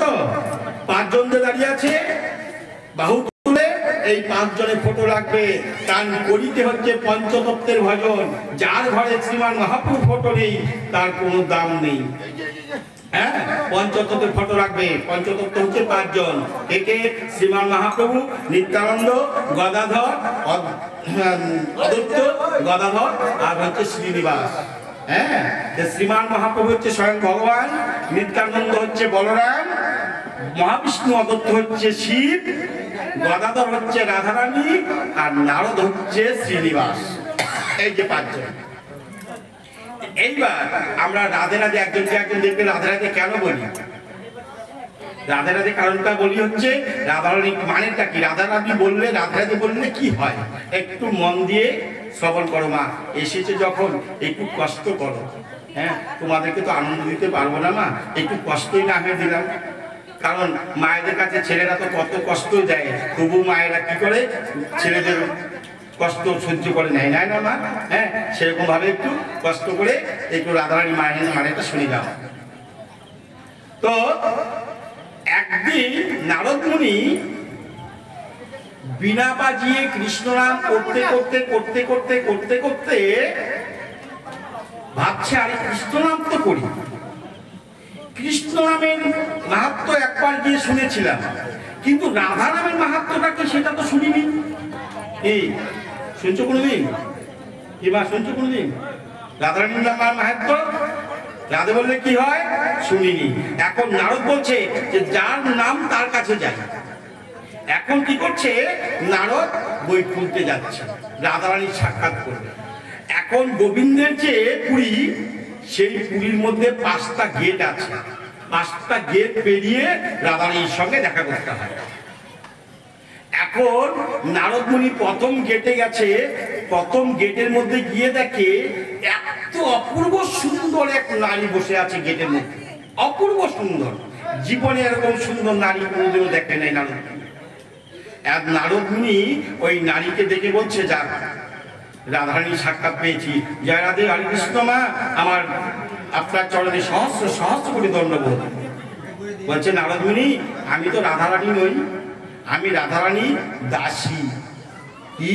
তো? পাঁচজন যে দাঁড়িয়ে আছে বাহু তুলে, এই পাঁচজনের ফটো লাগবে। কারণ করিতে হচ্ছে পঞ্চতত্ত্বের ভজন। যার ঘরে শ্রীমান মহাপ্রভুর ফটো নেই তার কোনো দাম নেই। হ্যাঁ, পঞ্চতত্ত্বের ফটো রাখবে। পঞ্চতত্ত্ব হচ্ছে পাঁচজন। একে শ্রীমান মহাপ্রভু, নিত্যানন্দ, গদাধর, অদ্বৈত গদাধর, আর হচ্ছে শ্রীনিবাস। হ্যাঁ, শ্রীমান মহাপ্রভু হচ্ছে স্বয়ং ভগবান, নিত্যানন্দ হচ্ছে বলরাম, মহাবিষ্ণু অদ্বৈত হচ্ছে শিব, গদাধর হচ্ছে রাধারানী, আর নারদ হচ্ছে শ্রীনিবাস। এই যে পাঁচজন। এইবার আমরা রাধে রাধে, একজনকে একজন দেখবে রাধে রাধে কেন বলি? রাধে রাধে কারণটা বলি হচ্ছে, রাধারানী মানেটা কি? রাধারানী বললে, রাধে রাধে বললে কি হয় একটু মন দিয়ে শ্রবণ করো। মা এসেছে যখন একটু কষ্ট করো। হ্যাঁ, তোমাদেরকে তো আনন্দ দিতে পারবো না মা, একটু কষ্টই না হয়ে দিলাম। কারণ মায়েদের কাছে ছেলেরা তো কত কষ্ট দেয়, তবু মায়েরা কি করে ছেলেদের কষ্ট সহ্য করে নেয়, না মা? হ্যাঁ, সেরকম ভাবে একটু কষ্ট করে একটু রাধারানী মায়ের মানেটা শুনে যাও। তো একদিন নারদ মুনি বিনা বাজিয়ে কৃষ্ণনাম করতে করতে করতে করতে করতে করতে ভাবছে, আরে কৃষ্ণনাম তো করি, কৃষ্ণ নামের মাহাত্ম একবার গিয়ে শুনেছিলাম, কিন্তু রাধা নামের মাহাত্মটা কি সেটা তো শুনিনি। এই শুনছো কোনোদিন? এবার শুনছো কোনোদিন রাধারানীর নামের মাহাত্ম? রাধে বললে কি হয় শুনিনি। এখন নারদ বলছে যে যার নাম তার কাছে যায়। এখন কি করছে নারদ? বই খুলতে যাচ্ছে, রাধারানীর সাক্ষাৎ করবে। এখন গোবিন্দের যে পুরী, সেই পুরীর মধ্যে 5টা গেট আছে। 5টা গেট পেরিয়ে রাধারানীর সঙ্গে দেখা করতে হয়। এখন নারদ মুনি প্রথম গেটে গেছে। প্রথম গেটের মধ্যে গিয়ে দেখে এত অপূর্ব সুন্দর এক নারী বসে আছে গেটের মধ্যে। অপূর্ব সুন্দর, জীবনে এরকম সুন্দর নারী কোনোদিনও দেখে নাই নারদ মুনি। এক নারদ মুনি ওই নারীকে দেখে বলছে, যাক রাধারানীর সাক্ষাৎ পেয়েছি, জয় রাধে, হরে কৃষ্ণ মা, আমার আপনার চরণে সহস্র সহস্র কোটি দণ্ডবোধ। বলছে নারদ মুনি, আমি তো রাধারানী নই, আমি রাধারানী দাসী। কি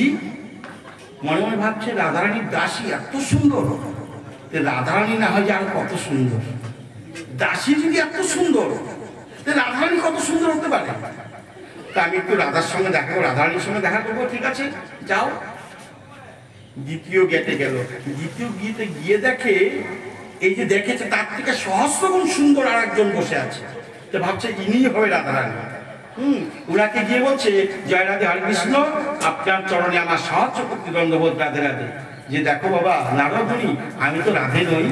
মনে মনে ভাবছে, রাধারানীর দাসী এত সুন্দর, রাধারানী না হয় যে আর কত সুন্দর, দাসী যদি এত সুন্দর, রাধারানী কত সুন্দর হতে পারে। তা আমি একটু রাধার সঙ্গে দেখা করবো, রাধারানীর সঙ্গে দেখা করবো। ঠিক আছে যাও। দ্বিতীয় গেটে গেল। দ্বিতীয় গেটে গিয়ে দেখে, এই যে দেখেছে তার থেকে সহস্র গুণ সুন্দর আর একজন বসে আছে। তো ভাবছে ইনি হবে রাধারানী। উনাকে গিয়ে বলছে, জয় রাধে, হরে কৃষ্ণ, আপনার চরণে আমার সহস্র কোটি দণ্ডবোধ, রাধে রাধে। যে দেখো বাবা নারদ মুনি, আমি তো রাধে নই।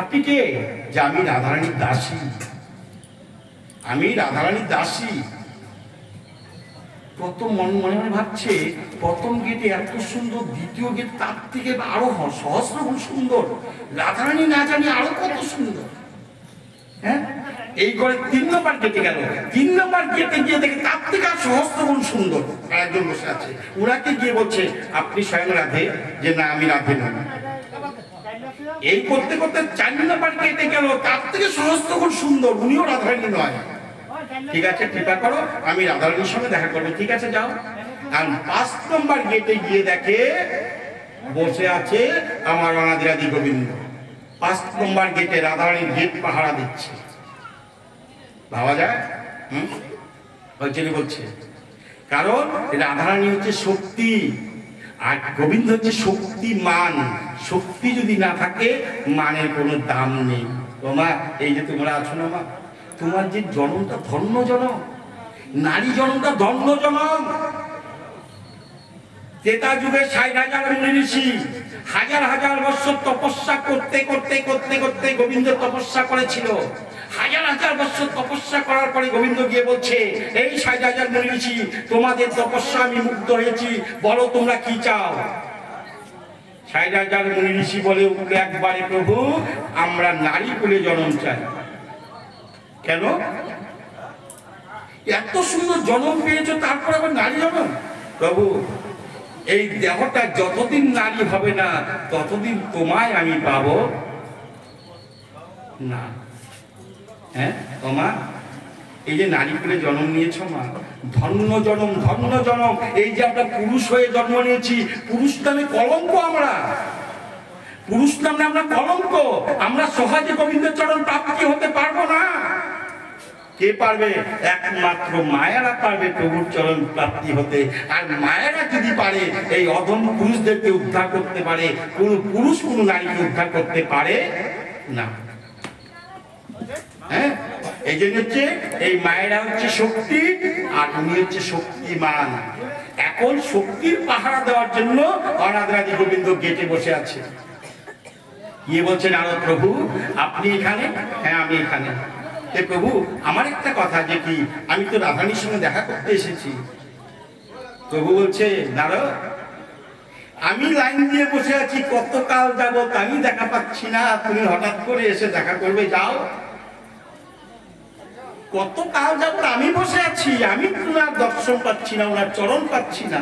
আপনি কে? যে আমি রাধারানীর দাসী, আমি রাধারানীর দাসী। প্রথম মনে মনে ভাবছে, প্রথম গেটে এত সুন্দর, দ্বিতীয় গেট তার থেকে আরো সহস্র গুণ সুন্দর, রাধারানী না জানি আরো কত সুন্দর। হ্যাঁ, এই করে 3 নম্বর গেটে গেল। 3 নম্বর গেটে গিয়ে দেখে তার থেকে আর সহস্র গুণ সুন্দর একজন বসে আছে। ওনাকে গিয়ে বলছে, আপনি স্বয়ং রাধে? যে না, আমি রাধে নই। এই করতে করতে 4 নম্বর গেটে গেল, তার থেকে সহস্র গুণ সুন্দর, উনিও রাধারানী নয়। ঠিক আছে, কৃপা করো, আমি রাধারানীর সঙ্গে দেখা করবো। ঠিক আছে যাও। আর 5 নম্বর গেটে গিয়ে দেখে বসে আছে আমার অনাদিরাদি গোবিন্দ। 5 নম্বর গেটে রাধারানীর গেট পাহারা দিচ্ছে। ভাবা যায়? বলছে কারণ রাধারানী হচ্ছে শক্তি, আর গোবিন্দ হচ্ছে শক্তিমান। শক্তি যদি না থাকে মানের কোনো দাম নেই। তোমা এই যে তোমরা আছো না মা, তোমার যে জন্মটা ধন্য জনম, নারী জন্মটা ধন্য জনম। ত্রেতা যুগে 60,000 মুনি ঋষি হাজার হাজার বছর তপস্যা করতে করতে করতে করতে গোবিন্দ তপস্যা করেছিল। হাজার হাজার বছর তপস্যা করার পরে গোবিন্দ গিয়ে বলছে, এই 60,000 মুনি ঋষি, তোমাদের তপস্যা আমি মুগ্ধ হয়েছি, বলো তোমরা কি চাও। 60,000 মুনি ঋষি বলে উঠলে একবারে, প্রভু আমরা নারী কুলে জন্ম চাই। কেন? এত সুন্দর জন্ম পেয়েছো, তারপরে আবার নারী জন্ম? প্রভু এই দেহটা যতদিন নারী হবে না ততদিন তোমায় আমি পাবো না। হ্যাঁ ও মা, এই যে নারী করে জন্ম নিয়েছ মা, ধন্য জনম ধন্য জনম। এই যে আমরা পুরুষ হয়ে জন্ম নিয়েছি, পুরুষ নামে কলঙ্ক, আমরা পুরুষ নামে আমরা কলঙ্ক। আমরা সহজে গোবিন্দের চরণ প্রাপ্তি হতে পারবো না। কে পারবে? একমাত্র মায়েরা পারবে প্রভুর চরণ প্রাপ্তি হতে। আর মায়েরা যদি পারে এই অধম পুরুষদেরকে উদ্ধার করতে পারে, কোন পুরুষ কোন নারীকে উদ্ধার করতে পারে না। হ্যাঁ, এই জন্য হচ্ছে এই মায়েরা হচ্ছে শক্তি, আর উনি হচ্ছে শক্তিমান। এখন শক্তির পাহারা দেওয়ার জন্য অনাথরাজি গোবিন্দ গেটে বসে আছে। গিয়ে বলছেন, নারদ প্রভু আপনি এখানে? হ্যাঁ আমি এখানে। প্রভু আমার একটা কথা, যে কি আমি তো রাধারানীর সঙ্গে দেখা করতে এসেছি। প্রভু বলছে, নারদ আমি লাইন দিয়ে বসে আছি, কতকাল যাবত আমি দেখা পাচ্ছি না, তুমি হঠাৎ করে এসে দেখা করবে, যাও। কতকাল যাবত আমি বসে আছি, আমি তোমার দর্শন পাচ্ছি না, ওনার চরণ পাচ্ছি না,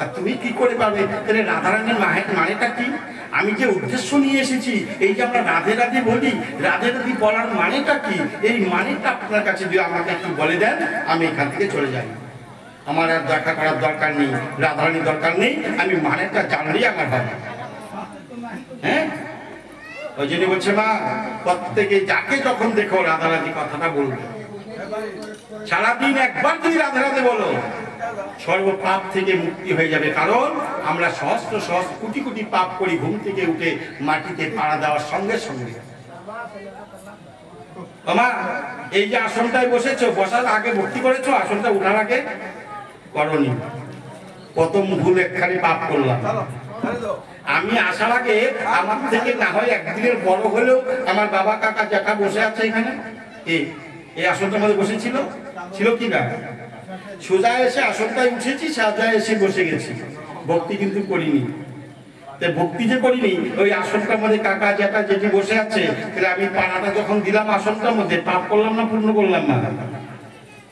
আর তুমি কি করে পারবে? তাহলে রাধারানীর মানেটা কি? আমি যে উদ্দেশ্য নিয়ে এসেছি, এই যে আমরা রাধে রাধে বলি, রাধে রাধে বলার মানেটা কি? এই মানেটা আপনার কাছে যদি আমাকে একটু বলে দেন, আমি এখান থেকে চলে যাই। আমার আর দেখা করার দরকার নেই, রাধারানীর দরকার নেই, আমি মানেটা জানলেই আমার হবে। হ্যাঁ, ওই জন্য বলছে মা, প্রত্যেকে যাকে যখন দেখো রাধারাধি কথাটা বলবে। সারাদিন একবার যদি রাধে রাধে বলো, সর্ব পাপ থেকে মুক্তি হয়ে যাবে। কারণ আমরা সহস্র সহস্র কোটি কোটি পাপ করি ঘুম থেকে উঠে মাটিতে পাড়া দেওয়ার সঙ্গে সঙ্গে। তোমার এই যে আসনটায় বসেছো, বসার আগে ভক্তি করেছো, আসনটা উঠার আগে করনি। প্রথম ভুল একখানি পাপ করলাম। আমি আসার আগে আমার থেকে না হয় একদিনের বড় হলেও আমার বাবা কাকা জ্যাঠা বসে আছে এখানে, এই আসনটার মধ্যে বসেছিল, ছিল কি না? সোজা এসে আসনটায় উঠেছি, সাজা এসে বসে গেছি, ভক্তি কিন্তু করিনি। ভক্তি যে করিনি, ওই আসনটার মধ্যে কাকা জ্যাঠা যেটি বসে আছে, তাহলে আমি পাড়াটা যখন দিলাম আসনটার মধ্যে, পাপ করলাম না পূর্ণ করলাম না?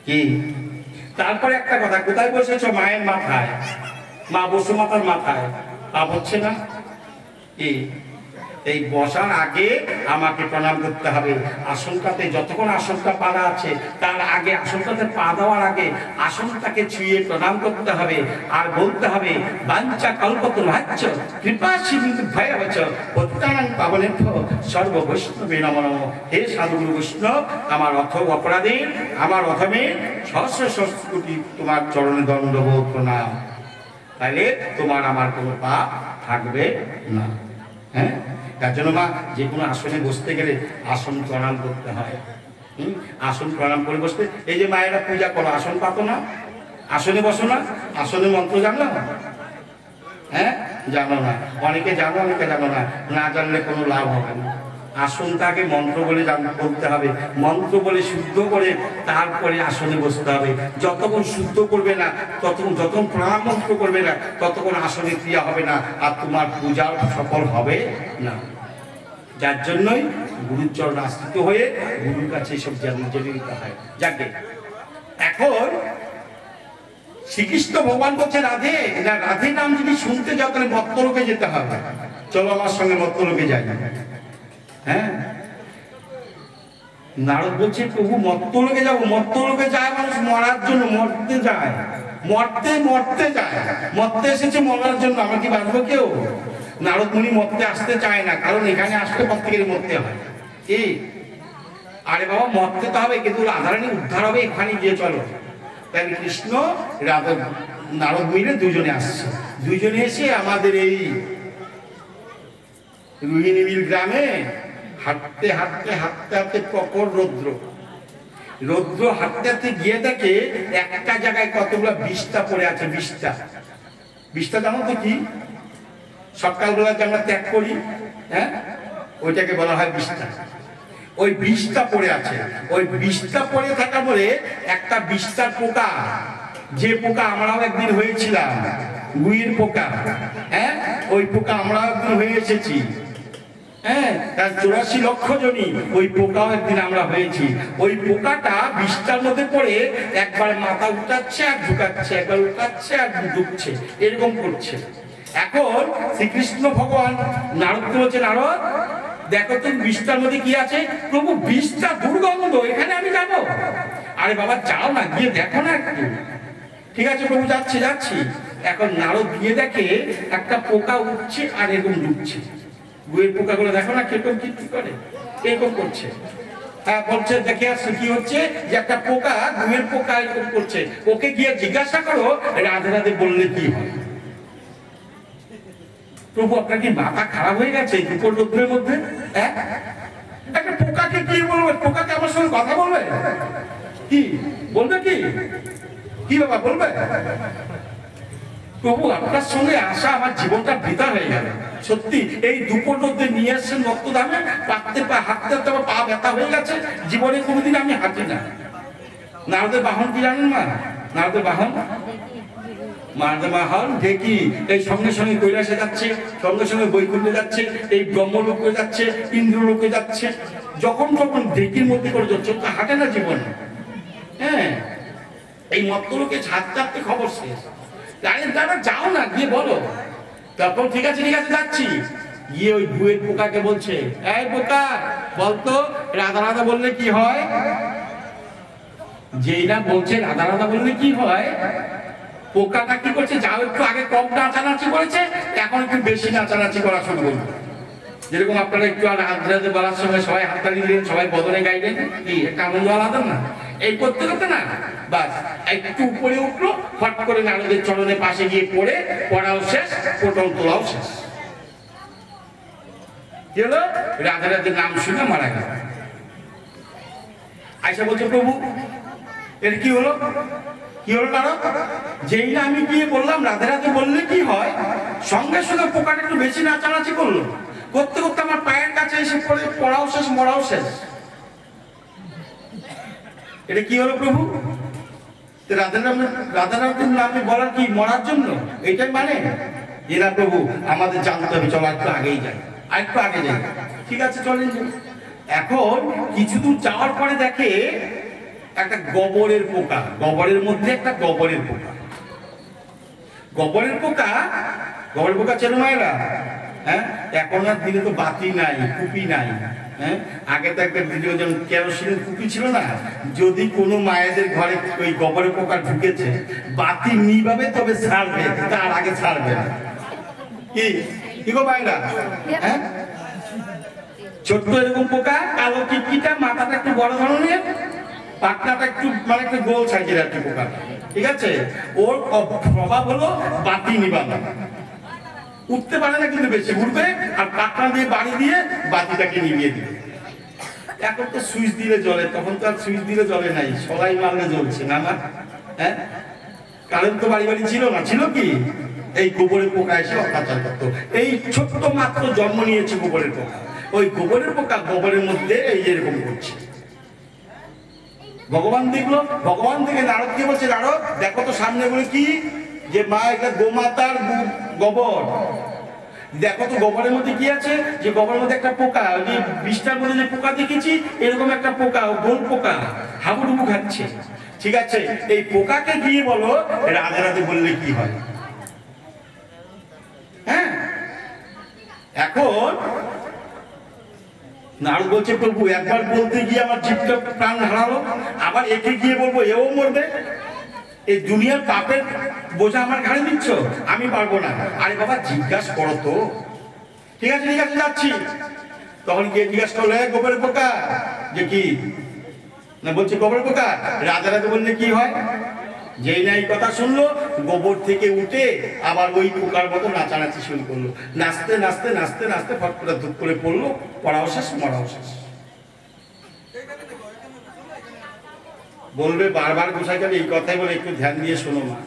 কি? তারপরে একটা কথা, কোথায় বসেছ? মায়ের মাথায়, মা বসুমাতার মাথায়। পাপ হচ্ছে না? কি? এই বসার আগে আমাকে প্রণাম করতে হবে। আসনটাতে যতক্ষণ আসনটা পাড়া আছে, তার আগে আসনটাতে পা দেওয়ার আগে আসনটাকে ছুঁয়ে প্রণাম করতে হবে। আর বলতে হবে, বাঞ্ছা কল্পতরুভ্যশ্চ কৃপা সিন্ধু ভয়বচ পতিতানাং পাবনেভ্যো সর্ব বৈষ্ণবে নমো নমঃ। হে সাধুগুরু বৈষ্ণব, আমার অপরাধীর, আমার অধমের সহস্র সহস্র কোটি তোমার চরণে দণ্ডবোধ প্রণাম। তাহলে তোমার আমার কোনো পাপ থাকবে না। হ্যাঁ, তার জন্য মা যে কোনো আসনে বসতে গেলে আসন প্রণাম করতে হয়। আসন প্রণাম করে বসতে। এই যে মায়েরা পূজা করো, আসন পাতো না, আসনে বসো না, আসনে মন্ত্র জানো? হ্যাঁ, জানো না। অনেকে জানো, অনেকে জানো না। না জানলে কোনো লাভ হবে না। আসনটাকে মন্ত্র বলে বলতে হবে, মন্ত্র বলে শুদ্ধ করে তারপরে আসনে বসতে হবে। যতক্ষণ শুদ্ধ করবে না, যতক্ষণ প্রণাম মন্ত্র করবে না, ততক্ষণ আসনে ক্রিয়া হবে না, আর তোমার পূজা সফল হবে না। যার জন্যই গুরুর চরণ আশ্রিত হয়ে গুরুর কাছে এইসব জেনে নিতে হয়। যাকে এখন শ্রীকৃষ্ণ ভগবান বলছে, রাধে না, রাধে নাম যদি শুনতে যাও তাহলে মত্তলোকে যেতে হবে। চলো আমার সঙ্গে মত্তলোকে যাই। হ্যাঁ, নারদ বলছে, প্রভু মত্তলোকে যাবো? মত্তলোকে যায় মানুষ মরার জন্য, মরতে যায়, মরতে যায়, মরতে এসেছে মরার জন্য। আমরা কি বাঁচবো কেউ? নারদ মুনি মরতে আসতে চায় না, কারণ এখানে আসলে প্রত্যেকের মরতে হয়। কি? আরে বাবা, মরতে তো হবে, কিন্তু রাধারানী উদ্ধার হবে এখানে গিয়ে, চলো। তাই কৃষ্ণ নারদ মুনি দুজনে আসছে। দুজনে এসে আমাদের এই রোহিণীবিল গ্রামে হাঁটতে হাঁটতে হাঁটতে হাঁটতে প্রখর রৌদ্র হাঁটতে হাঁটতে গিয়ে দেখে একটা জায়গায় কতগুলো বিষ্ঠা পড়ে আছে। বিষ্ঠা জানো তো কি? সকালবেলা যে আমরা ত্যাগ করি, হ্যাঁ, ওইটাকে বলা হয় বিষ্ঠা। ওই বিষটা পড়ে আছে। ওই বিষটা পড়ে থাকা বলে একটা বিষটার পোকা, যে পোকা আমরাও একদিন হয়েছিলাম, গুইয়ের পোকা। হ্যাঁ, ওই পোকা আমরাও একদিন হয়ে এসেছি। হ্যাঁ, তার 84 লক্ষ জনই ওই পোকাও একদিন আমরা হয়েছি। ওই পোকাটা বিষটার মধ্যে পড়ে একবার মাথা উঠাচ্ছে আর ঢুকাচ্ছে, একবার উঠাচ্ছে আর ঢুকছে, এরকম করছে। এখন শ্রীকৃষ্ণ ভগবান নারদকে বলছে, নারদ দেখো তো বিষটার মধ্যে কি আছে। প্রভু বিষটা দুর্গন্ধ, এখানে আমি যাব। আরে বাবা যাও না, গিয়ে দেখো না একটু। ঠিক আছে প্রভু, যাচ্ছি যাচ্ছি। এখন নারদ গিয়ে দেখে একটা পোকা উঠছে আর এরকম ঢুকছে। গুয়ের পোকাগুলো দেখো না কিরকম কি করে, এরকম করছে। হ্যাঁ বলছে, দেখে আসছে কি হচ্ছে, যে একটা পোকা, গুয়ের পোকা এরকম করছে। ওকে গিয়ে জিজ্ঞাসা করো রাধে রাধে বললে কি হয়। প্রভু আপনার কি মাথা খারাপ হয়ে গেছে দুপুর রোদ্রের মধ্যে? হ্যাঁ, একটা পোকাকে কি বলবে? পোকাকে আমার সঙ্গে কথা বলবে? কি বলবে? কি কি বাবা বলবে? প্রভু আপনার সঙ্গে আসা আমার জীবনটা বৃথা হয়ে গেল। সত্যি এই দুপুর মধ্যে নিয়ে আসছেন রক্তদানে, হাঁটতে পা ব্যথা হয়ে গেছে। জীবনে কোনোদিন আমি হাঁটি না। নারদের বাহন কি জানেন মা? নারদের বাহন ঢেকি। এই সঙ্গে সঙ্গে কৈলাসে যাচ্ছে, সঙ্গে সঙ্গে বৈকুণ্ঠে যাচ্ছে, এই ব্রহ্মলোকে যাচ্ছে, ইন্দ্রলোকে যাচ্ছে। যখন তখন ঢেকির মধ্যে করে যাচ্ছে, ওটা হাঁটে না জীবনে। হ্যাঁ, এই মত্তলোকে ছাড়তে খবর শেষ। দাদা যাও না, গিয়ে বলো। তখন ঠিক আছে যাচ্ছি। গিয়ে ওই গুয়ের পোকাকে বলছে, এই পোকা বলতো রাধা রাধা বললে কি হয়? যেই না বলছে রাধা রাধা বললে কি হয়, পোকাটা কি করছে, যাও একটু আগে কম নাচানাচি করেছে, এখন একটু বেশি নাচানাচি করা শুরু করবে। যেরকম আপনারা একটু আর রাধে বলার সময় সবাই হাততালি দিলেন, সবাই বদনে গাইলেন, কি একটা আনন্দ আলাদা না? এই করতে করতে না বাস একটু উপরে উঠলো, ফট করে নারদের চরণে পাশে গিয়ে পড়ে, পড়াও শেষ, পটল তোলাও শেষ। কি হলো? রাধা রাধের নাম শুনে মারা গেল। আয়সা বলছে, প্রভু এর কি হলো? কি হলো না? যেই না আমি গিয়ে বললাম রাধে রাধে বললে কি হয়, সঙ্গে সঙ্গে পোকাটা একটু বেশি নাচানাচি করলো। করতে করতে আমার পায়ের কাছে এসে পড়ে, পড়াও শেষ, মরাও শেষ। এটা কি হলো প্রভু? রাধা রাধের নামে বলার কি মরার জন্য? এটাই মানে? এরা প্রভু আমাদের জানতে হবে, চলো একটু আগেই যাই, আর একটু আগে যাই। ঠিক আছে চলেন। এখন কিছু দূর যাওয়ার পরে দেখে একটা গোবরের পোকা, গোবরের মধ্যে একটা গোবরের পোকা। গোবরের পোকা চেনো মায়েরা? হ্যাঁ, এখনকার দিনে তো বাতি নাই, কুপি নাই। হ্যাঁ, আগে তো একটা ভিডিও যেমন কেরোসিনের কুপি ছিল না, যদি কোনো মায়েদের ঘরে ওই গোবরের পোকা ঢুকেছে, বাতি নিভাবে তবে ছাড়বে, তার আগে ছাড়বে না। কি গো মায়েরা? হ্যাঁ, ছোট্ট এরকম পোকা, কালো টিকটিটা, মাথাটা একটু বড় ধরনের, পাটনাটা একটু মানে একটু গোল সাইজের আর কি পোকা। ঠিক আছে, ওর প্রভাব হলো বাতি নিবানো। উঠতে পারে না কিন্তু বেশি উঠবে, আর পাটনা দিয়ে বাড়ি দিয়ে বাতিটাকে নিভিয়ে দিবে। এখন তো সুইচ দিলে জ্বলে, তখন তো আর সুইচ দিলে জ্বলে নাই, সলাই মারলে জ্বলছে না না? হ্যাঁ, কারেন্ট তো বাড়ি ছিল না, ছিল কি? এই গোবরের পোকা এসে অত্যাচার করতো। এই ছোট্ট মাত্র জন্ম নিয়েছে গোবরের পোকা। ওই গোবরের পোকা গোবরের মধ্যে এই এরকম করছে। ভগবান দেখলো, ভগবান থেকে নারদকে বলছে, নারদ দেখো তো সামনে বলে কি, যে মা এটা গোমাতার গোবর। দেখো তো গোবরের মধ্যে কি আছে, যে গোবরের মধ্যে একটা পোকা, যে বিষটার মধ্যে যে পোকা দেখেছি এরকম একটা পোকা, গোল পোকা হাবুডুবু খাচ্ছে। ঠিক আছে, এই পোকাকে গিয়ে বলো রাধে রাধে বললে কি হয়। হ্যাঁ, এখন নারদ বলছে, প্রভু একবার বলতে গিয়ে আমার জীবটা প্রাণ হারালো, আবার একে গিয়ে বলবো এও মরবে। এই দুনিয়ার পাপের বোঝা আমার ঘাড়ে দিচ্ছ, আমি পারবো না। আরে বাবা জিজ্ঞাসা করো তো। ঠিক আছে যাচ্ছি। তখন গিয়ে জিজ্ঞাসা করলো, গোবরের পোকা যে কি না, বলছে গোবরের পোকা রাধা রাধে বললে কি হয়। যেই না এই কথা শুনলো, গোবর থেকে উঠে আবার ওই পোকার মতো নাচানাচি শুরু করলো। নাচতে নাচতে নাচতে নাচতে ফট করে ধূপ করে পড়লো, পড়াও শেষ, মরাও শেষ। বলবে বারবার গোসাই যাবে এই কথাই বলে, একটু ধ্যান দিয়ে শোনো মা,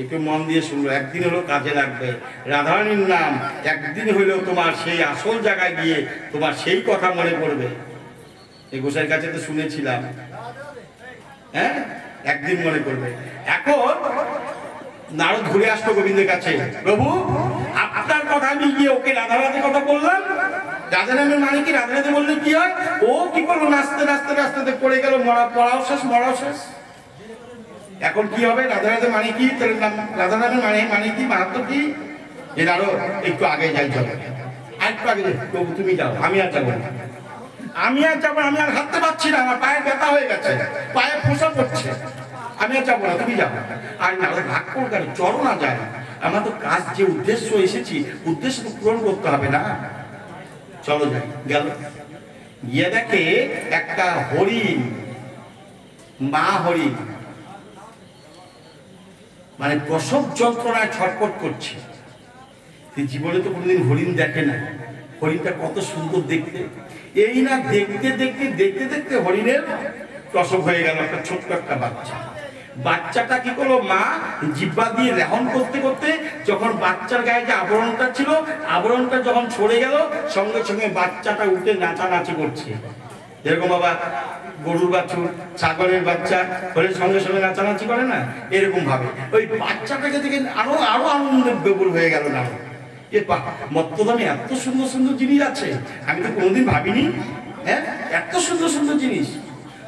একটু মন দিয়ে শুনলো, একদিন হলো কাজে লাগবে। রাধারানীর নাম একদিন হইলেও তোমার সেই আসল জায়গায় গিয়ে তোমার সেই কথা মনে পড়বে। এই গোসাইয়ের কাছে তো শুনেছিলাম, হ্যাঁ একদিন মনে করবে। এখন নারদ ঘুরে আসতো গোবিন্দের কাছে, প্রভু আপনার কথা আমি গিয়ে ওকে রাধা রাধে কথা বললাম, রাধা নামের মানে কি, রাধা রাধে বললে কি হয়। ও কি করলো, নাচতে নাচতে নাচতে পড়ে গেল, পড়াও শেষ, মরাও শেষ। এখন কি হবে, রাধা রাধে মানে কি, রাধা নামের মানে কি, মাহাত্ম্য কি? যে নারদ একটু আগে যাই, চলে আরেকটু আগে প্রভু তুমি যাও, আমি আর যাবো না, আমি আর যাবো, আমি আর হাঁটতে পারছি না, আমার পায়ে ব্যথা হয়ে গেছে, পায়ে ফোসা পড়ছে, আমি আর যাবো না, তুমি যাও। আর না ভাগ করো কেন, চলো না যায়, আমার তো কাজ যে উদ্দেশ্য এসেছি উদ্দেশ্য তো পূরণ করতে হবে না, চলো যাই। গেল, গিয়ে দেখে একটা হরিণ, মা হরিণ মানে প্রসব যন্ত্রণায় ছটফট করছে। জীবনে তো কোনোদিন হরিণ দেখে না, হরিণটা কত সুন্দর দেখতে। এই না দেখতে দেখতে দেখতে দেখতে হরিণের প্রসব হয়ে গেল একটা ছোট্ট একটা বাচ্চা। বাচ্চাটা কি করলো, মা জিহ্বা দিয়ে লেহন করতে করতে যখন বাচ্চার গায়ে যে আবরণটা ছিল, আবরণটা যখন সরে গেল, সঙ্গে সঙ্গে বাচ্চাটা উঠে নাচানাচি করছে। এরকম বাবা গরুর বাছুর, ছাগলের বাচ্চা হলে সঙ্গে সঙ্গে নাচানাচি করে না, এরকম ভাবে ওই বাচ্চাটাকে দেখে আরো আরো আনন্দে বেগুল হয়ে গেল। না মত্তদামে এত সুন্দর সুন্দর জিনিস আছে, আমি তো কোনোদিন ভাবিনি। হ্যাঁ, এত সুন্দর সুন্দর জিনিস।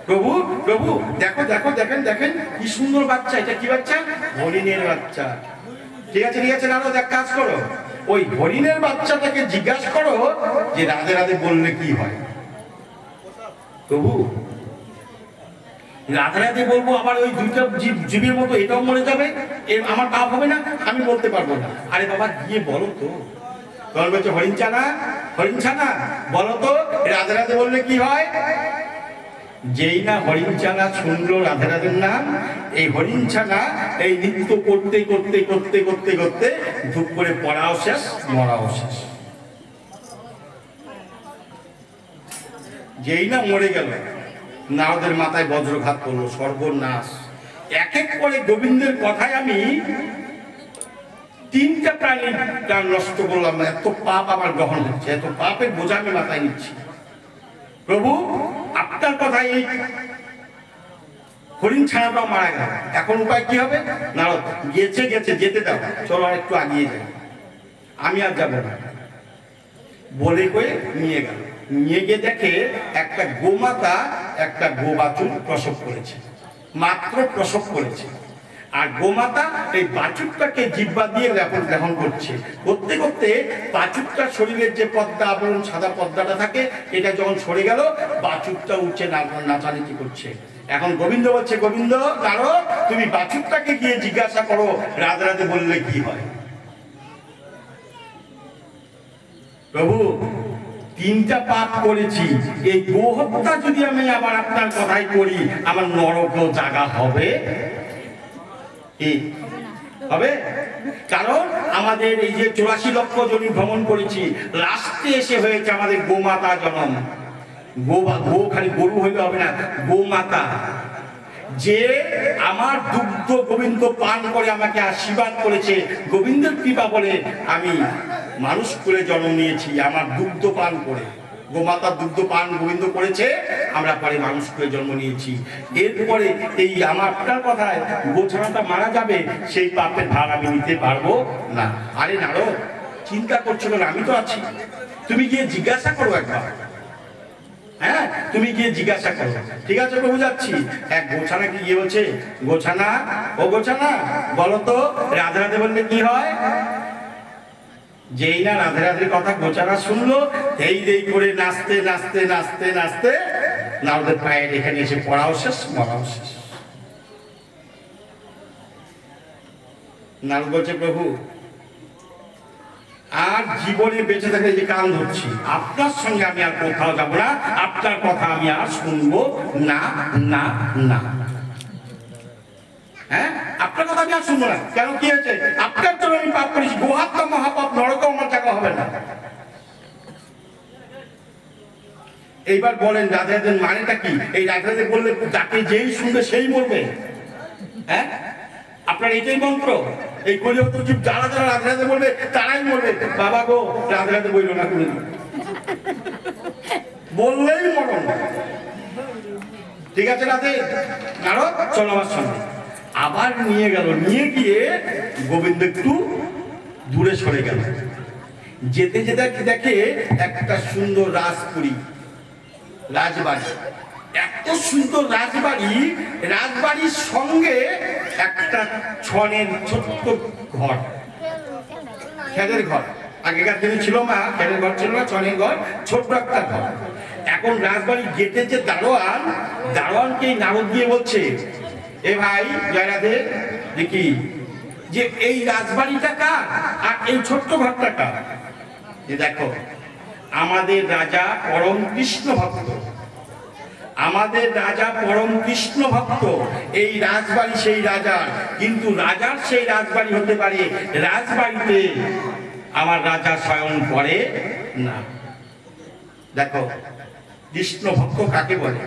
প্রভু প্রভু দেখো দেখো, দেখেন দেখেন কি সুন্দর বাচ্চা, এটা কি বাচ্চা? হরিণের বাচ্চা। ঠিক আছে ঠিক আছে, নারদ এক কাজ করো, ওই হরিণের বাচ্চাটাকে জিজ্ঞাসা করো যে রাধে রাধে বললে কি হয়। প্রভু রাধে রাধে বলবো, আবার ওই দুইটা জীবের মতো এটাও মরে যাবে, আমার পাপ হবে না, আমি বলতে পারবো না। আরে বাবা গিয়ে বলো তো, তখন বলছে হরিণ ছানা, হরিণ ছানা বলো তো রাধে রাধে বললে কি হয়। যেই না হরিণ ছানা শুনলো রাধে রাধের নাম, এই হরিণ ছানা এই নৃত্য করতে করতে করতে করতে করতে ধূপ করে পড়াও শেষ, মরাও শেষ। যেই না মরে গেল, নারদের মাথায় বজ্রঘাত করলো, সর্বনাশ। এক এক করে গোবিন্দের কথায় আমি 3টা প্রাণী প্রাণ নষ্ট করলাম না, এত পাপ আমার গ্রহণ হচ্ছে, এত পাপের বোঝা আমি মাথায় নিচ্ছি। প্রভু আপনার কথায় এই হরিণ ছানাটাও মারা গেল, এখন উপায় কি হবে? নারদ গেছে গেছে, যেতে দাও, চলো আর একটু আগিয়ে যাই, আমি আর যাবো না বলে কয়ে নিয়ে গেল। নিয়ে গিয়ে দেখে একটা গোমাতা একটা গোবাছুর প্রসব করেছে, মাত্র প্রসব করেছে। আর গোমাতা এই বাছুরটাকে জিহ্বা দিয়ে লেহন করছে, করতে করতে বাছুরটার শরীরের যে পর্দা আবরণ, সাদা পর্দাটা থাকে, এটা যখন সরে গেল, বাছুরটা উঠছে নাচানাচি করছে। এখন গোবিন্দ বলছে, গোবিন্দ কারো তুমি বাছুরটাকে গিয়ে জিজ্ঞাসা করো রাধে রাধে বললে কি হয়। প্রভু 3টা পাপ করেছি, এই গোহত্যা যদি আমি আবার আপনার কথাই করি, আমার নরকও জায়গা হবে হবে। কারণ আমাদের এই যে 84 লক্ষ জমি ভ্রমণ করেছি, লাস্টে এসে হয়েছে আমাদের গোমাতা জন্ম। গো খালি গরু হইলে হবে না, গোমাতা যে আমার দুগ্ধ গোবিন্দ পান করে আমাকে আশীর্বাদ করেছে, গোবিন্দের কৃপা বলে আমি মানুষ করে জন্ম নিয়েছি, আমার দুগ্ধ পান করে। গোমাতার দুগ্ধ পান গোবিন্দ করেছে, আমরা পরে মানুষ করে জন্ম নিয়েছি। এরপরে এই আমার আপনার কথায় গোছানাটা মারা যাবে, সেই পাপের ভার আমি নিতে পারবো না। আরে নারদ চিন্তা করছো না, আমি তো আছি, তুমি গিয়ে জিজ্ঞাসা করো একবার। হ্যাঁ, তুমি গিয়ে জিজ্ঞাসা করো। ঠিক আছে প্রভু, যাচ্ছি। এক গোছানা কি গিয়ে বলছে, গোছানা ও গোছানা বলো তো রাধে রাধে বললে কি হয়। যেই না রাধে রাধের কথা গোছানা শুনলো, এই দেই করে নাচতে নাচতে নাচতে নাচতে নারদের পায়ের এখানে এসে পড়াও শেষ, মরাও শেষ। নারদ বলছে, প্রভু আর জীবনে বেঁচে থাকলে যে কান ধরছি, আপনার সঙ্গে আমি আর কোথাও যাবো না, আপনার কথা আমি আর শুনবো না না না। হ্যাঁ, আপনার কথা আমি আর শুনবো না। কেন, কি হয়েছে? আপনার জন্য আমি পাপ করেছি, গোহাত্মা মহাপাপ, নরকেও আমার জায়গা হবে না। এইবার বলেন রাধে রাধে মানেটা কি? এই রাধে রাধে বললে যাকে যেই শুনবে সেই মরবে? হ্যাঁ, আপনার এইটাই মন্ত্র? এই কলিযুগ যুগ যারা যারা রাধে রাধে বলবে তারাই মরবে। বাবা গো রাধে রাধে বললো না, কোনো বললেই মরণ। ঠিক আছে রাধে, নারদ চলো আমার সঙ্গে। আবার নিয়ে গেল, নিয়ে গিয়ে গোবিন্দ একটু দূরে সরে গেল। যেতে যেতে দেখে একটা সুন্দর রাজপুরী, রাজবাড়ি, এত সুন্দর রাজবাড়ি, রাজবাড়ির সঙ্গে একটা ছনের ছোট্ট ঘর, খেদের ঘর। আগেকার দিনে ছিল মা খেলের ঘর ছিল না, চনের ঘর, ছোট্ট একটা ঘর। এখন রাজবাড়ির গেটের যে দারোয়ানকে নারদ দিয়ে বলছে, এ ভাই জয়রাধে, দেখি যে এই রাজবাড়িটা কার আর এই ছোট্ট ঘরটা কার? দেখো, আমাদের রাজা পরম কৃষ্ণ ভক্ত, আমাদের রাজা পরম কৃষ্ণ ভক্ত। এই রাজবাড়ি সেই রাজার, কিন্তু রাজার সেই রাজবাড়ি হতে পারে, রাজবাড়িতে আমার রাজা স্বয়ং পড়ে না। দেখো, কৃষ্ণ ভক্ত কাকে বলে?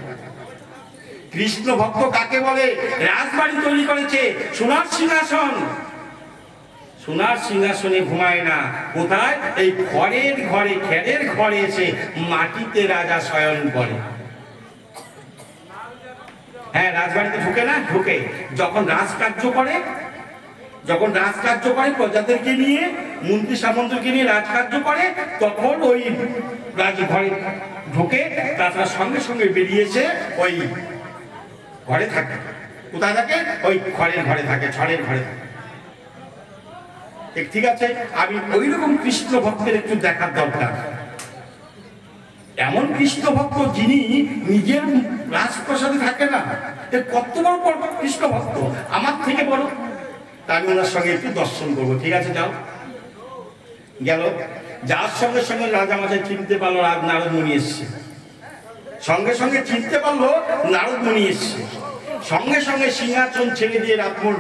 কৃষ্ণ ভক্ত কাকে বলে? রাজবাড়ি তৈরি করেছে, সোনার সিংহাসন, সোনার সিংহাসনে ঘুমায় না। কোথায়? এই ঘরের ঘরে, খেরের ঘরে এসে মাটিতে রাজা শয়ন করে। হ্যাঁ, রাজবাড়িতে ঢুকে না? ঢুকে। যখন রাজকার্য করে, যখন রাজকার্য করে প্রজাদেরকে নিয়ে, মন্ত্রী সামন্তকে নিয়ে রাজকার্য করে, তখন ওই রাজঘরে ঢুকে, তাছাড়া সঙ্গে সঙ্গে বেরিয়েছে ওই ঘরে থাকে। কোথায় থাকে? ওই ঘরের ঘরে থাকে, ছড়ের ঘরে থাকে। ঠিক আছে, আমি ওই রকম কৃষ্ণ ভক্তের একটু দেখার দরকার। এমন কৃষ্ণ ভক্ত যিনি নিজের রাজপ্রাসাদে থাকে না, কত বড় কৃষ্ণ ভক্ত, আমার থেকে বড়। তা আমি ওনার সঙ্গে একটু দর্শন করবো। ঠিক আছে, যাও। গেল, যার সঙ্গে সঙ্গে রাজামশাই চিনতে পারলো নারদ মুনি এসছে। সঙ্গে সঙ্গে চিনতে পারলো নারদ মুনি এসছে। সঙ্গে সঙ্গে সিংহাসন ছেড়ে দিয়ে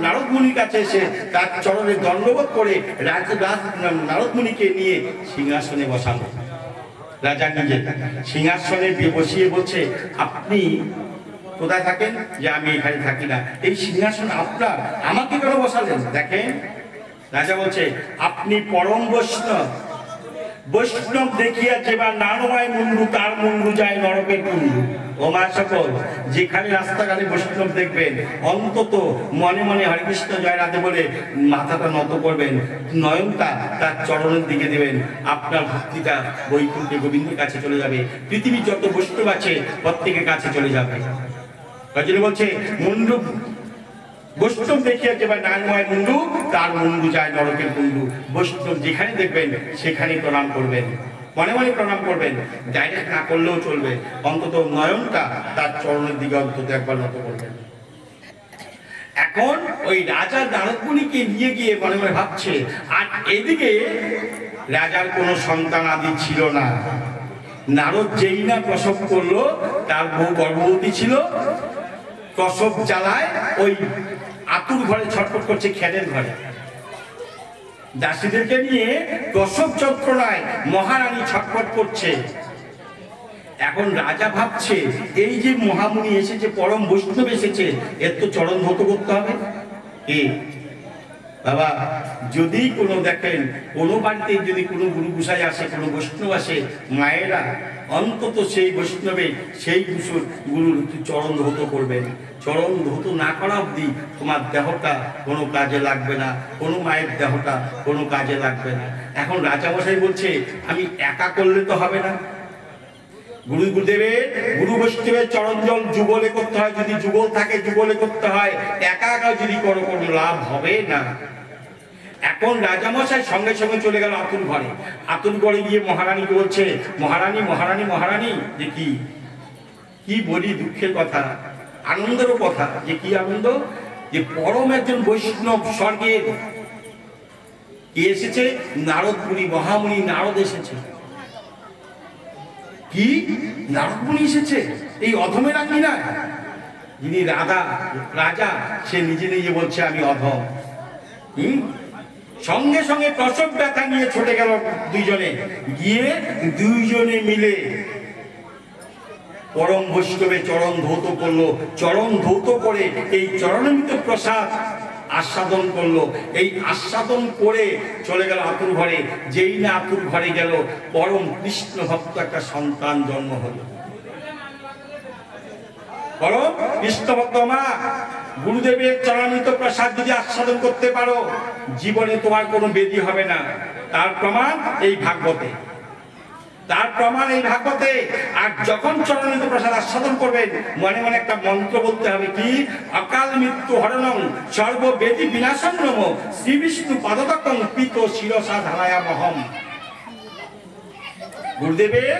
নারদ মুনির কাছে এসে তার চরণে দণ্ডবোধ করে নারদ মুনিকে নিয়ে সিংহাসনে বসালো। রাজা নিজে সিংহাসনে বসিয়ে বলছে, আপনি কোথায় থাকেন? যে আমি এখানে থাকি না। এই সিংহাসন আপনার, আমাকে কেন বসালেন? দেখেন, রাজা বলছে, আপনি পরম বৈষ্ণব, বৈষ্ণব দেখিয়া যেবার নানমায় মুন্ডু, তার মুন্ডু যায় নরকের কুণ্ডু। ও মা সকল, যেখানে রাস্তাঘাটে বৈষ্ণব দেখবেন, অন্তত মনে মনে হরে কৃষ্ণ জয় রাধে বলে মাথাটা নত করবেন, নয়নটা তার চরণের দিকে দেবেন, আপনার ভক্তিটা বৈকুণ্ঠে গোবিন্দের কাছে চলে যাবে। পৃথিবীর যত বৈষ্ণব আছে প্রত্যেকের কাছে চলে যাবে। বলছে, মুন্ডু বৈষ্ণব দেখিয়া যেবার নানময় মুন্ডু, তার মুন্ডু যায় নরকের কুণ্ডু। বৈষ্ণব যেখানে দেখবেন সেখানে প্রণাম করবেন, মনে মনে প্রণাম করবেন, ডাইরেক্ট না করলেও চলবে, অন্তত নয়নটা তার চরণের দিকে অন্তত একবার নত করবেন। এখন ওই রাজা নারদ মুনিকে নিয়ে গিয়ে মনে মনে ভাবছে, আর এদিকে রাজার কোনো সন্তান আদি ছিল না। নারদ যেই না প্রসব করলো, তার বউ গর্ভবতী ছিল, প্রসব জ্বালায় ওই আতুর ঘরে ছটফট করছে, খেরের ঘরে দাসীদেরকে নিয়ে প্রসব যন্ত্রণায় মহারানী ছটফট করছে। এখন রাজা ভাবছে, এই যে মহামুনি এসেছে, পরম বৈষ্ণব এসেছে, এর তো চরণ ধৌত করতে হবে। বাবা, যদি কোনো দেখেন কোনো বাড়িতে যদি কোনো গুরু গোসাই আসে, কোনো বৈষ্ণব আসে, মায়েরা অন্তত সেই বৈষ্ণবের সেই গুরুর চরণ ধৌত করবেন। চরণ ধৌত না করা অবধি তোমার দেহটা কোনো কাজে লাগবে না, কোনো মায়ের দেহটা কোনো কাজে লাগবে না। এখন রাজামশাই বলছে, আমি একা করলে তো হবে না, গুরুদেবের গুরু বৈষ্ণবের চরণ জল যুগলে করতে হয়, যদি যুগল থাকে যুগলে করতে হয়, একা একা যদি করো কোনো লাভ হবে না। এখন রাজামশাই সঙ্গে সঙ্গে চলে গেল আতুর ঘরে। আতুর ঘরে গিয়ে মহারানীকে বলছে, মহারানী মহারানী মহারানী, যে কি বলি, দুঃখের কথা, আনন্দেরও কথা। যে কি আনন্দ? যে পরম একজন বৈষ্ণব স্বর্গের কে এসেছে, নারদ মুনি, মহামুনি নারদ এসেছে। কি নারদ মুনি এসেছে? এই অধমের আঙ্গিনা, যিনি রাজা, সে নিজে নিজে বলছে আমি অধম। সঙ্গে সঙ্গে প্রসব ব্যথা নিয়ে ছুটে গেল দুইজনে, গিয়ে দুইজনে মিলে পরম বৈষ্ণবে চরণ ধৌত করলো। চরণ ধৌত করে এই চরণমিত প্রসাদ আস্বাদন করলো। এই আস্বাদন করে চলে গেল আতুর ঘরে। যেই না আতুর ঘরে গেল, পরম কৃষ্ণ ভক্ত একটা সন্তান জন্ম হলো। পরম কৃষ্ণ ভক্ত মা, গুরুদেবের চরণমিত প্রসাদ যদি আস্বাদন করতে পারো, জীবনে তোমার কোনো বেদি হবে না। তার প্রমাণ এই ভাগবতে, তার প্রমাণ এই ভাগবতে। আর যখন চরণমিত প্রসাদ আস্বাদন করবেন, মনে মনে একটা মন্ত্র বলতে হবে, কি? অকাল মৃত্যু হরণং সর্ববেদী বিনাশং নমঃ শ্রী বিষ্ণু পাদতকং পিত শিরসা ধারায়ামহম। গুরুদেবের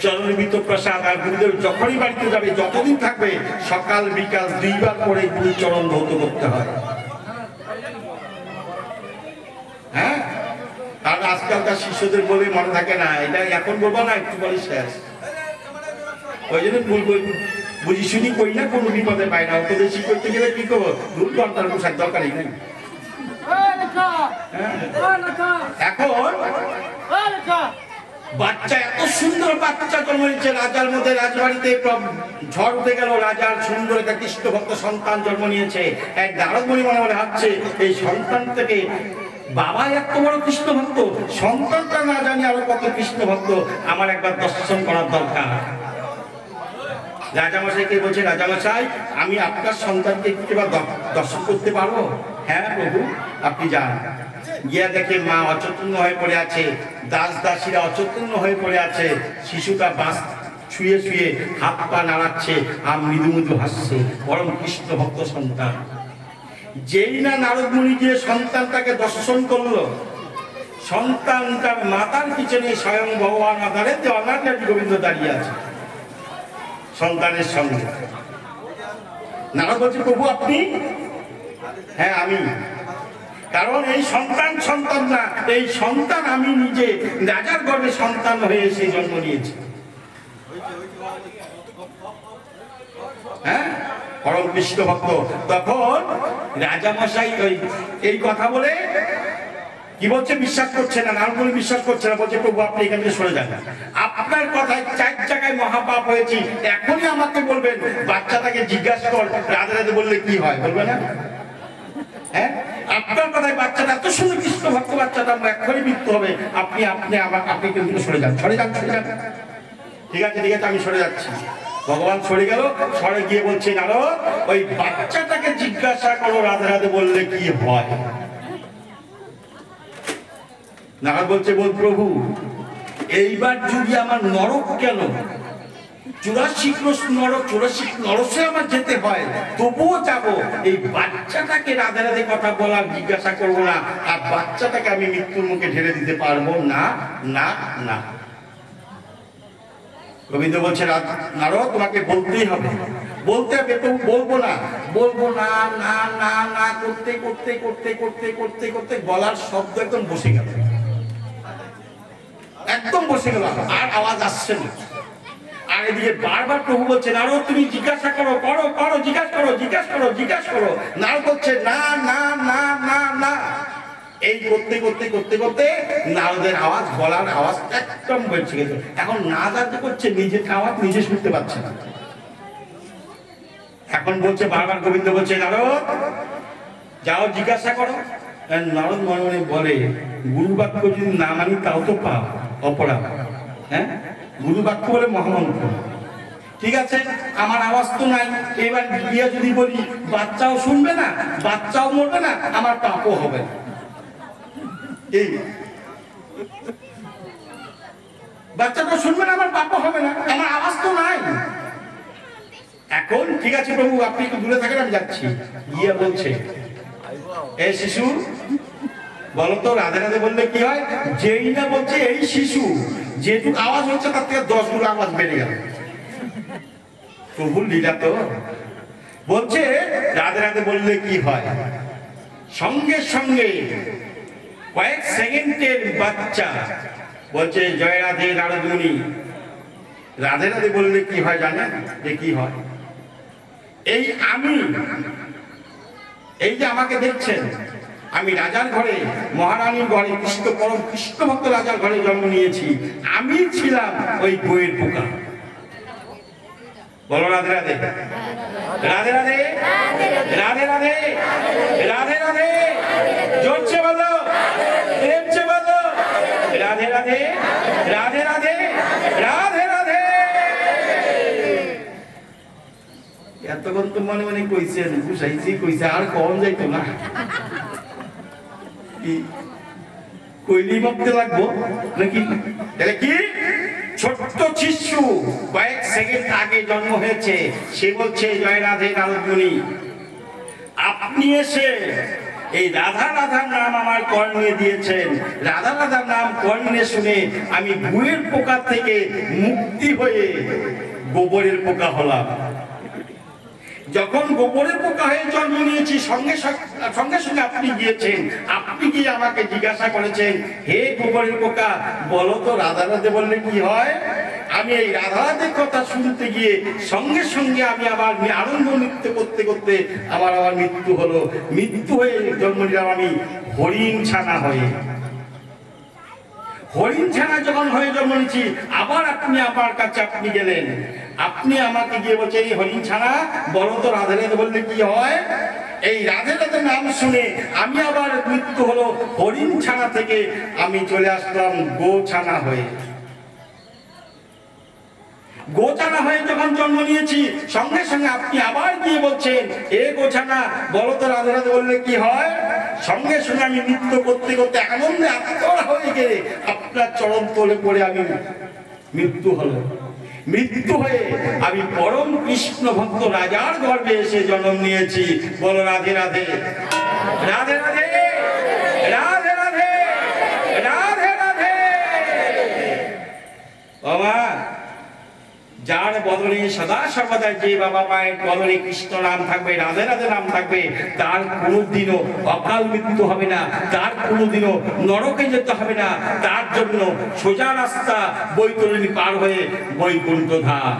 চরণবিত প্রসাদ। আর গুরুদেব যখনই বাড়িতে যাবে, যতদিন থাকবে, সকাল বিকাল 2 বার করে গুরু চরণ ধৌত করতে হয়। হ্যাঁ, আর আজকালকার শিষ্যদের বলে মনে থাকে না, এটা এখন বলবো না, একটু বলে শেষ। ওই জন্য বুঝি শুনি কই না, কোনো বিপদে পাই না। অত বেশি করতে গেলে কি করবো, 2 ঘন্টার পোশাক দরকারই নেই। এখন বাচ্চা, এত সুন্দর বাচ্চা জন্ম নিয়েছে রাজার মধ্যে, রাজবাড়িতে ঝড় উঠে গেল, রাজার সুন্দর একটা কৃষ্ণ ভক্ত সন্তান জন্ম নিয়েছে। এক নারদ মুনি মনে মনে ভাবছে, এই সন্তান থেকে বাবা এত বড় কৃষ্ণ ভক্ত, সন্তানটা না জানি আরো কত কৃষ্ণ ভক্ত, আমার একবার দর্শন করার দরকার। রাজামশাইকে বলছে, রাজামশাই আমি আপনার সন্তানকে একটু দর্শন করতে পারবো? হ্যাঁ প্রভু, আপনি যান। গিয়া দেখে মা অচৈতন্য হয়ে পড়ে আছে, দাস দাসীরা অচৈতন্য হয়ে পড়ে আছে, শিশুটা বাস শুয়ে শুয়ে হাত পা নাড়াচ্ছে আর মৃদু মৃদু হাসছে, পরম কৃষ্ণ ভক্ত সন্তান। যেই না নারদ মুনি গিয়ে সন্তানটাকে দর্শন করলো, সন্তানটার মাতার পিছনে স্বয়ং ভগবান আধারে অনাথ গোবিন্দ দাঁড়িয়ে আছে সন্তানের সঙ্গে। নারদ বলছে, প্রভু আপনি? হ্যাঁ আমি। কারণ এই সন্তান সন্তান না, এই সন্তান আমি নিজে রাজার গর্ভে সন্তান হয়ে এসে জন্ম নিয়েছি। হ্যাঁ, পরম কৃষ্ণ ভক্ত। তখন রাজামশাই এই কথা বলে কি বলছে, বিশ্বাস করছে না, নারদ মুনি বিশ্বাস করছে না। বলছে, প্রভু আপনি এখান থেকে সরে যান, আপনার কথায় 4 জায়গায় মহাপাপ হয়েছি, এখনই আমাকে বলবেন বাচ্চাটাকে জিজ্ঞাসা কর রাধে রাধে বললে কি হয়, বলবে না? হ্যাঁ, আপনার কথায় বাচ্চাটা এত সুন্দর কৃষ্ণ ভক্ত, বাচ্চাটা এখনই মৃত্যু হবে, আপনি আপনি কিন্তু সরে যান, সরে যান, সরে যান। ঠিক আছে ঠিক আছে, আমি সরে যাচ্ছি। ভগবান সরে গেল, সরে গিয়ে বলছে, নারদ ওই বাচ্চাটাকে জিজ্ঞাসা করো রাধে রাধে বললে কি হয়। নারদ বলছে, বল প্রভু এইবার যদি আমার নরক কেন, 84 নরসে আমার যেতে হয়, তবুও যাবো। এই বাচ্চাটাকে রাধে রাধে কথা বলার জিজ্ঞাসা করবো না, আর বাচ্চাটাকে আমি মৃত্যুর মুখে ঢেলে দিতে পারবো না, না না। গোবিন্দ বলছে, নারদ তোমাকে বলতেই হবে, বলতে হবে। তবু বলবো না, বলবো না, না না না করতে করতে করতে করতে করতে করতে গলার শব্দ একদম বসে গেল, একদম বসে গেল, আর আওয়াজ আসছে না। আর এদিকে বারবার প্রভু বলছে, নারদ তুমি জিজ্ঞাসা করো, করো করো, জিজ্ঞাসা করো, জিজ্ঞাসা করো, জিজ্ঞাসা করো। নারদ বলছে, না না না না না। এই করতে করতে করতে করতে নারদের আওয়াজ, গলার আওয়াজ একদম বেড়ে গেছে। এখন না জানতে করছে, নিজের আওয়াজ নিজে শুনতে পাচ্ছে না। এখন বলছে বারবার, গোবিন্দ বলছে, নারদ যাও জিজ্ঞাসা করো। নারদ মনে মনে বলে, গুরু বাক্য যদি না মানি তাও তো পাপ, অপরাধ। হ্যাঁ, গুরু বাক্য বলে মহামন্ত্র। ঠিক আছে, আমার আওয়াজ তো নাই, এবার গিয়ে যদি বলি বাচ্চাও শুনবে না, বাচ্চাও মরবে না, আমার পাপও হবে না। এই বাচ্চাটা শুনবে না, আমার পাপও হবে না, আমার আওয়াজ তো নাই। এখন ঠিক আছে প্রভু আপনি একটু দূরে থাকেন, আমি যাচ্ছি। গিয়ে বলছে, এ শিশু বলতো রাধে রাধে বললে কি হয়। যেই না বলছে এই শিশু, যেটুকু আওয়াজ হচ্ছে তার থেকে 10 গুণ আওয়াজ বেড়ে গেল। প্রভুর লীলা তো। বলছে রাধে রাধে বললে কি হয়, সঙ্গে সঙ্গে কয়েক সেকেন্ডের বাচ্চা বলছে, জয় রাধে নারদ মুনি। রাধে রাধে বললে কি হয় জানেন? যে কি হয়, এই আমি, এই যে আমাকে দেখছেন, আমি রাজার ঘরে, মহারানীর ঘরে, পরম কৃষ্ণ ভক্ত রাজার ঘরে জন্ম নিয়েছি। আমি ছিলাম ওই বইয়ের পোকা। বলো রাধে রাধে, রাধে রাধে, রাধে রাধে, রাধে রাধে, জোরছে বলো, প্রেমছে বলো, রাধে রাধে, রাধে রাধে, রাধে রাধে। এতক্ষণ তো মনে মনে কইছেন, বুঝাইছি কইছে, আর কম যাইতো না, কইলেই ভাবতে লাগবো নাকি? এটা কি ছোট্ট শিশু, কয়েক সেকেন্ড আগে জন্ম হয়েছে, সে বলছে, জয় রাধে নারদ মুনি, আপনি এসে এই রাধা রাধার নাম আমার কর্ণে দিয়েছেন। রাধা রাধার নাম কর্ণে শুনে আমি ভুঁয়ের পোকা থেকে মুক্তি হয়ে গোবরের পোকা হলাম। যখন গোবরের পোকা হয়ে জন্ম নিয়েছি, সঙ্গে সঙ্গে আপনি গিয়েছেন, আপনি গিয়ে আমাকে জিজ্ঞাসা করেছেন, হে গোবরের পোকা, বলো তো রাধা রাধে বললে কি হয়? আমি এই রাধা রাধের কথা শুনতে গিয়ে সঙ্গে সঙ্গে আমি আবার আনন্দ নৃত্য করতে করতে আবার মৃত্যু হলো। মৃত্যু হয়ে জন্ম নিলাম আমি হরিণ ছানা হয়ে। হরিণ ছানা যখন হয়ে জন্ম নিয়েছি, আবার আপনি আমার কাছে আপনি গেলেন, আপনি আমাকে গিয়ে বলছেন, এই হরিণ ছানা বলো তো রাধে রাধে বললে কি হয়? এই রাধে রাধে নাম শুনে আমি আবার মৃত্যু হলো হরিণ ছানা থেকে আমি চলে আসলাম গোছানা হয়ে। গোছানা হয়ে যখন জন্ম নিয়েছি, সঙ্গে সঙ্গে আপনি আবার গিয়ে বলছেন, এ গোছানা বলো তো রাধে রাধে বললে কি হয়? সঙ্গে সঙ্গে আমি নৃত্য করতে করতে আনন্দে আত্মরা হয়ে গেলে আপনার চরণ তলে পড়ে আমি মৃত্যু হলো। মৃত্যু হয়ে আমি পরম কৃষ্ণ ভক্ত রাজার গর্ভে এসে জন্ম নিয়েছি। বলো রাধে রাধে, রাধে রাধে, রাধে রাধে, রাধে রাধে। বাবা, যার বদলে সদা সর্বদা যে বাবা মায়ের বদলে কৃষ্ণ নাম থাকবে, রাধে রাধে নাম থাকবে, তার কোনোদিনও অকাল মৃত্যু হবে না, তার কোনোদিনও নরকে যেতে হবে না। তার জন্য সোজা রাস্তা বৈতরণী পার হয়ে বৈকুণ্ঠ ধাম।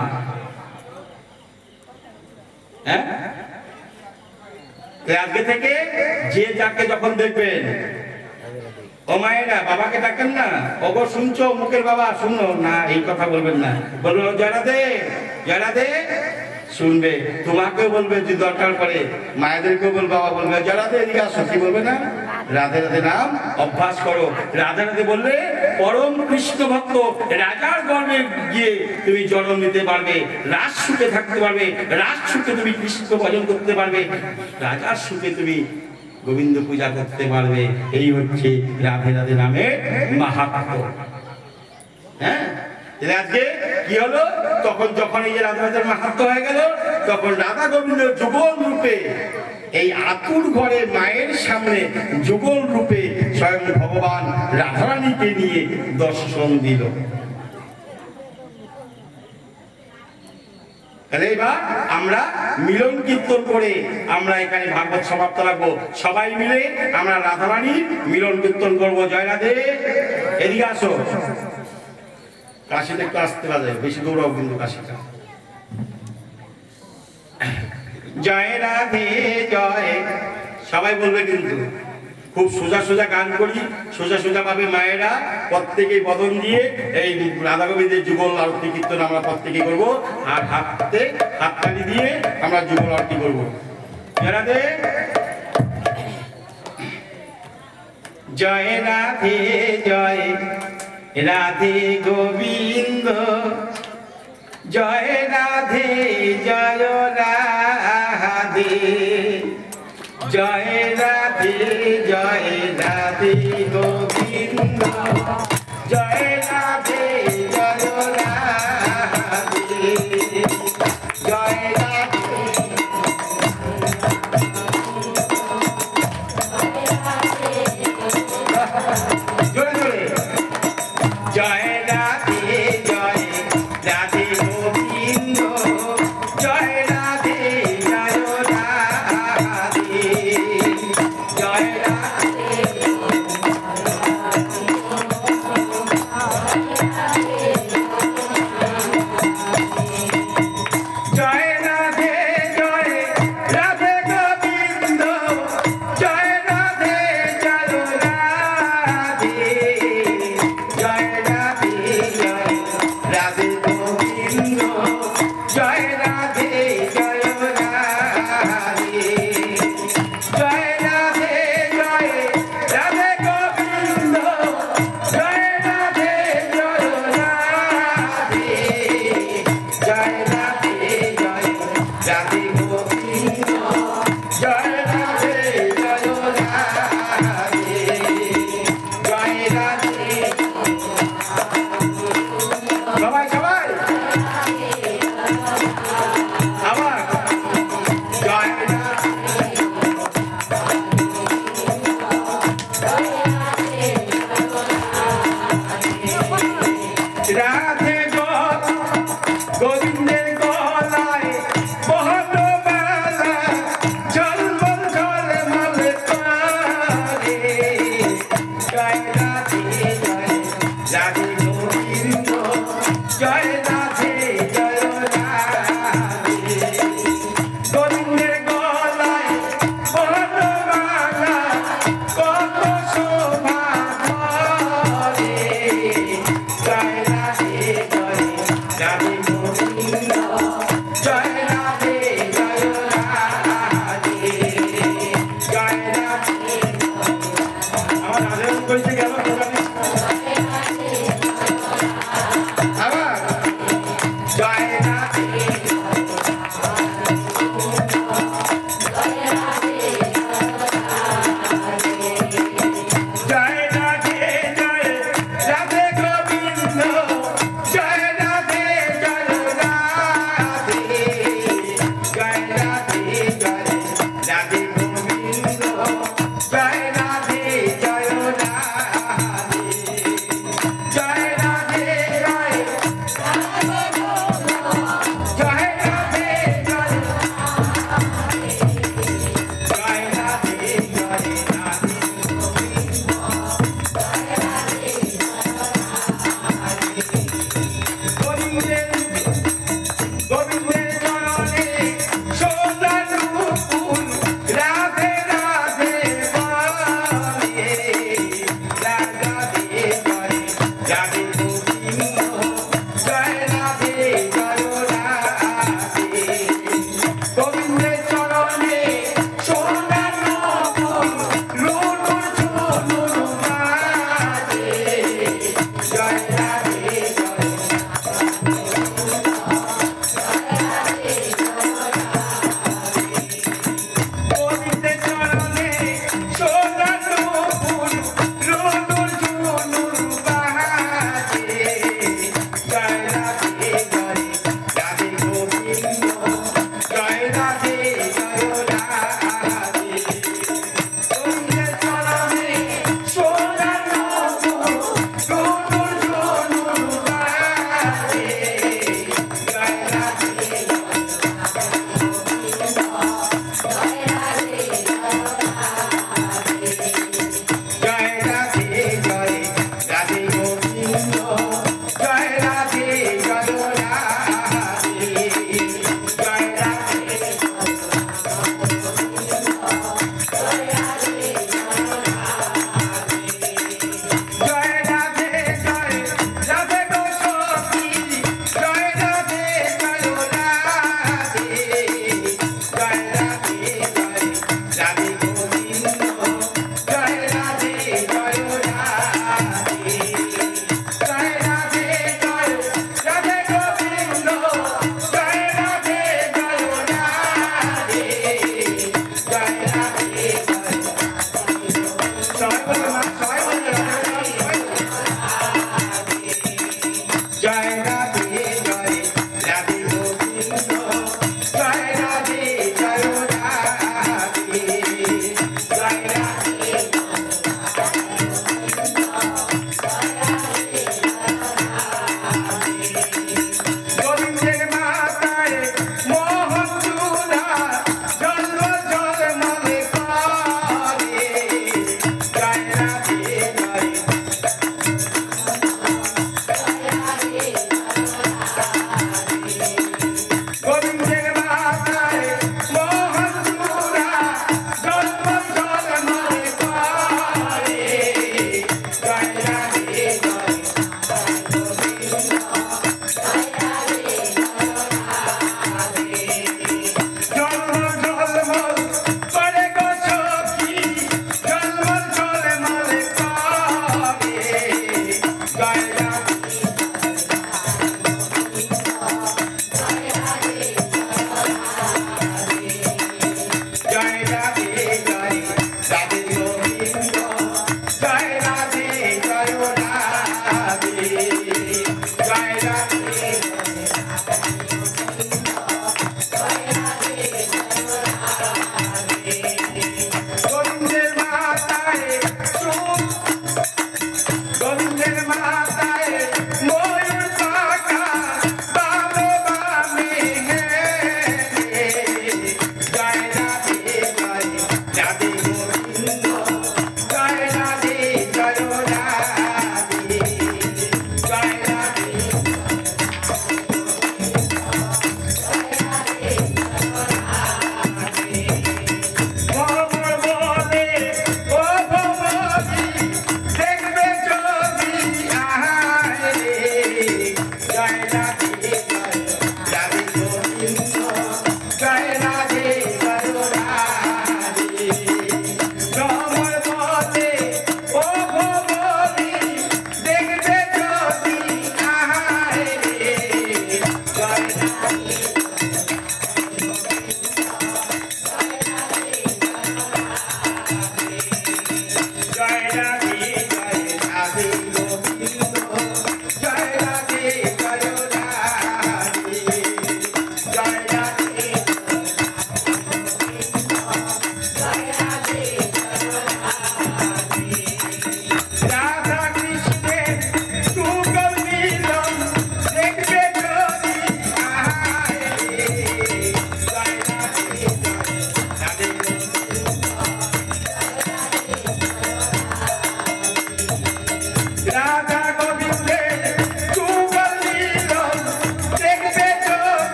হ্যাঁ, আজকে থেকে যে যাকে যখন দেখবেন, ও মায়েরা বাবাকে ডাকেন না, ওগো শুনছো মুখের বাবা, শুনো না, এই কথা বলবেন না। বলবো জয় রাধে, জয় রাধে, শুনবে। তোমাকেও বলবে যদি দরকার পড়ে, মায়েদেরকেও বলবে, বাবা বলবে জয় রাধে, এদিকে আসো, কি বলবে না? রাধে রাধে নাম অভ্যাস করো। রাধে রাধে বললে পরম কৃষ্ণ ভক্ত রাজার গর্ভে গিয়ে তুমি জন্ম নিতে পারবে, রাজ সুখে থাকতে পারবে, রাজ সুখে তুমি কৃষ্ণ ভজন করতে পারবে, রাজার সুখে তুমি গোবিন্দ পূজা করতে পারবে। এই হচ্ছে রাধে রাধে নামের মাহাত্ম্য। হ্যাঁ, আজকে কি হলো? তখন যখন এই রাধা রাধের মাহাত্ম্য হয়ে গেল, তখন রাধা গোবিন্দ যুগল রূপে এই আতুর ঘরে মায়ের সামনে যুগল রূপে স্বয়ং ভগবান রাধারানীকে নিয়ে দর্শন দিল। এবার আমরা মিলন কীর্তন করে আমরা এখানে ভাগবত সমাপ্ত রাখবো। সবাই মিলে আমরা রাধারানীর মিলন কীর্তন করবো। জয় রাধে, এদিকে আসো। কাশিতে একটু আসতে পারে, বেশি দৌড়াও কিন্তু কাশিটা। জয় রাধে জয়, সবাই বলবে কিন্তু। খুব সোজা সোজা গান করি, সোজা সোজা ভাবে মায়েরা প্রত্যেকেই বদন দিয়ে এই রাধা গোবিন্দের যুগল আরতি কীর্তন আমরা প্রত্যেকে করবো। আর হাততালি দিয়ে আমরা যুগল আরতি করবো। জয় রাধে, জয় রাধে জয়, রাধে গোবিন্দ, জয় রাধে জয় রাধে, জয় রাধে জয় রাধে গোবিন্দ, জয় রাধে জয় রাধে, জয় রাধে। জোরে জোরে, জয় রাধে জয় রাধে গোবিন্দ, জয় রাধে জয় রাধে, জয় রাধে। জয় রাধে জয় রাধে গোবিন্দ, জয় রাধে জয় রাধে, জয় রাধে জয় রাধে গোবিন্দ, জয় রাধে জয় রাধে, জয় রাধে জয় রাধে গোবিন্দ, জয় রাধে জয় রাধে, জয় রাধে জয় রাধে গোবিন্দ, জয় রাধে জয় রাধে, জয় রাধে। সবাই সবাই আবার জয় রাধে। গোবিন্দের চরণে সোনার নকুল রুনুর ঝুনুর বাজে জয় রাধে জয় গোবিন্দের চরণে সোনার নকুল রুনুর ঝুনুর বাজে জয় রাধে জয় রাধে গোবিন্দ জয় রাধে জয় রাধে গোবিন্দের চরণে সোনার নকুল রুনুর ঝুনুর বাজে জয় রাধে জয় রাধে জয় রাধে গোবিন্দ জয় রাধে জয় রাধে জয় রাধে জয় রাধে জয় রাধে গো সখী জয় রাধে জয় রাধে জয় রাধে জয় রাধে গোবিন্দ জয় রাধে জয় রাধে জয় রাধে জয় রাধে গোবিন্দ জয় রাধে জয় রাধে জয় রাধে জয় সবাই বলো না সবাই বলো জয় রাধে জয় রাধে গোবিন্দ জয় রাধে জয় রাধে জয় রাধে গোবিন্দের মাতায় মোহন চূড়া জন্ম জন্মে করে জয় রাধে জয় গোবিন্দের মাতায় মোহন চূড়া জন্ম জন্মে করে জয় রাধে জয় জন্ম জন্মল করে গো সখী জন্ম জন্মল করে জয় রাধে জয় রাধে জয় রাধে গোবিন্দ জয় রাধে জয় রাধে জয় রাধে গোবিন্দের মাতায় গোবিন্দের মাতায় ময়ূর পাখা বামে বামে জয় রাধে জয় রাধে গোবিন্দ জয় রাধে জয় রাধে জয় রাধে ভ্রমর বলে ও ভ্রমরি দেখবে যদি আহারে জয় রাধে জয় রাধে গোবিন্দ জয় রাধে